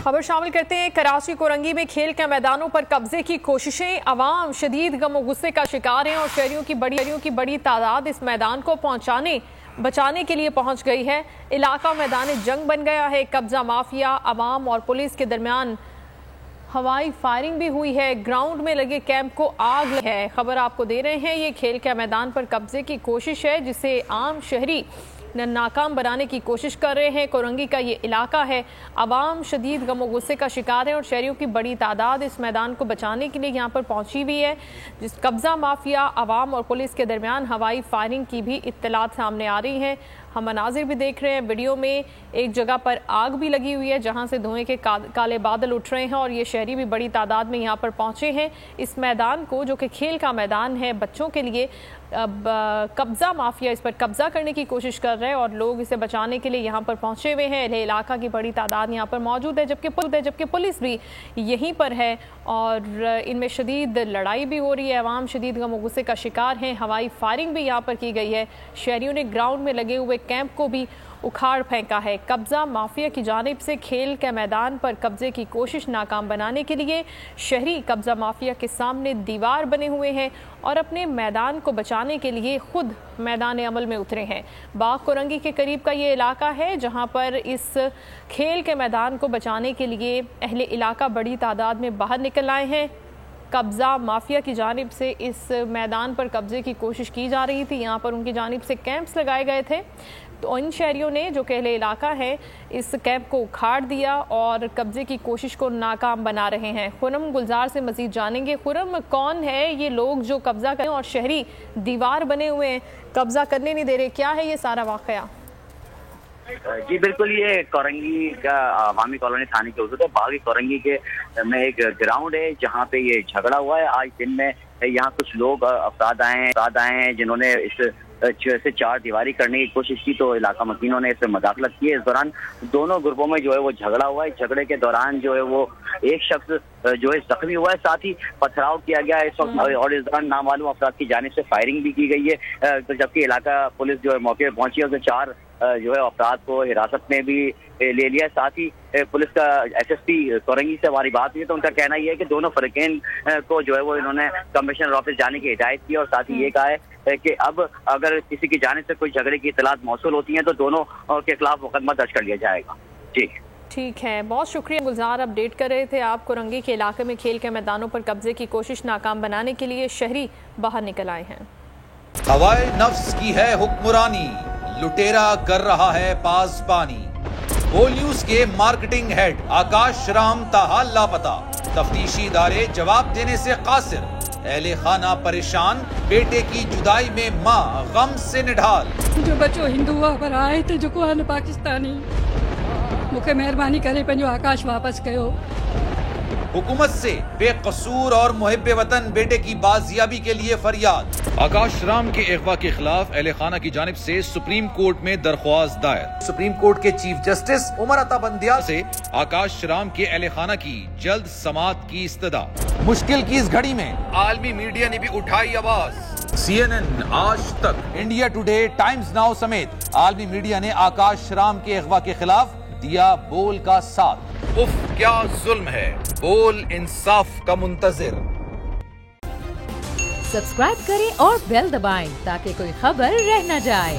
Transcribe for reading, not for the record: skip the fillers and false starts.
खबर शामिल करते हैं। कराची कोरंगी में खेल के मैदानों पर कब्जे की कोशिशें, अवाम शदीद गम और गुस्से का शिकार हैं और शहरियों की बड़ी तादाद इस मैदान को बचाने के लिए पहुंच गई है। इलाका मैदान जंग बन गया है। कब्जा माफिया, अवाम और पुलिस के दरमियान हवाई फायरिंग भी हुई है। ग्राउंड में लगे कैंप को आग लगी है। खबर आपको दे रहे हैं, ये खेल के मैदान पर कब्जे की कोशिश है जिसे आम शहरी नाकाम बनाने की कोशिश कर रहे हैं। कोरंगी का ये इलाका है, अवाम शदीद गम और गुस्से का शिकार है और शहरियों की बड़ी तादाद इस मैदान को बचाने के लिए यहाँ पर पहुंची हुई है। जिस कब्जा माफिया, अवाम और पुलिस के दरमियान हवाई फायरिंग की भी इत्तलात सामने आ रही हैं। हम मनाजिर भी देख रहे हैं वीडियो में, एक जगह पर आग भी लगी हुई है जहां से धुएं के काले बादल उठ रहे हैं और ये शहरी भी बड़ी तादाद में यहाँ पर पहुंचे हैं। इस मैदान को, जो कि खेल का मैदान है बच्चों के लिए, अब कब्जा माफिया इस पर कब्जा करने की कोशिश कर रहे हैं और लोग इसे बचाने के लिए यहाँ पर पहुंचे हुए हैं। इलाका की बड़ी तादाद यहाँ पर मौजूद है, जबकि पुलिस भी यहीं पर है और इनमें शदीद लड़ाई भी हो रही है। अवाम शदीद गम और गुस्से का शिकार हैं। हवाई फायरिंग भी यहाँ पर की गई है। शहरियों ने ग्राउंड में लगे हुए कैंप को भी उखाड़ फेंका है। कब्जा माफिया की जानिब से खेल के मैदान पर कब्जे की कोशिश नाकाम बनाने के लिए शहरी कब्जा माफिया के सामने दीवार बने हुए हैं और अपने मैदान को बचाने के लिए खुद मैदान अमल में उतरे हैं। बाग कोरंगी के करीब का ये इलाका है जहां पर इस खेल के मैदान को बचाने के लिए अहले इलाका बड़ी तादाद में बाहर निकल आए हैं। कब्जा माफिया की जानिब से इस मैदान पर कब्जे की कोशिश की जा रही थी। यहाँ पर उनकी जानिब से कैंप्स लगाए गए थे, तो इन शहरियों ने, जो कहले इलाका है, इस कैंप को उखाड़ दिया और कब्जे की कोशिश को नाकाम बना रहे हैं। खुरम गुलजार से मजीद जानेंगे। खुरम, कौन है ये लोग जो कब्जा करें और शहरी दीवार बने हुए हैं, कब्जा करने नहीं दे रहे? क्या है ये सारा वाकया? जी बिल्कुल, ये कोरंगी का अवामी कॉलोनी थाने के उधर है। बागी कोरंगी के में एक ग्राउंड है जहाँ पे ये झगड़ा हुआ है। आज दिन में यहाँ कुछ लोग अफराद आए हैं जिन्होंने इस से चार दीवारी करने की कोशिश की, तो इलाका मकीनों ने इसमें मदाखलत की है। इस दौरान दोनों ग्रुपों में जो है वो झगड़ा हुआ है। झगड़े के दौरान जो है वो एक शख्स जो है जख्मी हुआ है, साथ ही पथराव किया गया है इस वक्त, और इस दौरान नामालूम अफराद की जानिब से फायरिंग भी की गई है। तो जबकि इलाका पुलिस जो है मौके पर पहुंची है, उसने चार जो है अफराद को हिरासत में भी ले लिया। साथ ही पुलिस का एसएसपी कोरंगी से हमारी बात हुई तो उनका कहना यह है कि दोनों फरीकैन को जो है वो इन्होंने कमिश्नर ऑफिस जाने की हिदायत की और साथ ही ये कहा है कि अब अगर किसी की जानिब से कोई झगड़े की इत्तलात मौसूल होती है तो दोनों के खिलाफ मुकदमा दर्ज कर लिया जाएगा। जी ठीक है, बहुत शुक्रिया गुलजार। अपडेट कर रहे थे आप। कोरंगी के इलाके में खेल के मैदानों पर कब्जे की कोशिश नाकाम बनाने के लिए शहरी बाहर निकल आए हैं। हवाए नफ्स की है हुक्मरानी, लुटेरा कर रहा है पासबानी। बोल न्यूज के मार्केटिंग हेड आकाश राम ताहाल लापता, तफ्तीशी इदारे जवाब देने से कासिर। अहले खाना परेशान, बेटे की जुदाई में माँ गम से निढाल। जो बच्चो हिंदू हुआ पर आए थे जो को पाकिस्तानी, मुझे मेहरबानी करे पंहिंजो आकाश वापस कयो। हुकूमत से बेकसूर और मुहिब्बे वतन बेटे की बाजियाबी के लिए फरियाद। आकाश राम के अगवा के खिलाफ अहले खाना की जानिब से सुप्रीम कोर्ट में दरख्वास्त दायर। सुप्रीम कोर्ट के चीफ जस्टिस उमर अता बंदियाल से आकाश राम के अहले खाना की जल्द समाअत की इस्तदा। मुश्किल की इस घड़ी में आलमी मीडिया ने भी उठाई आवाज। CNN, आज तक, इंडिया टुडे, टाइम्स नाउ समेत आलमी मीडिया ने आकाश राम के अगवा के खिलाफ दिया बोल का साथ। उफ क्या जुल्म है, बोल इंसाफ का मुंतजिर। सब्सक्राइब करें और बेल दबाएं ताकि कोई खबर रह न जाए।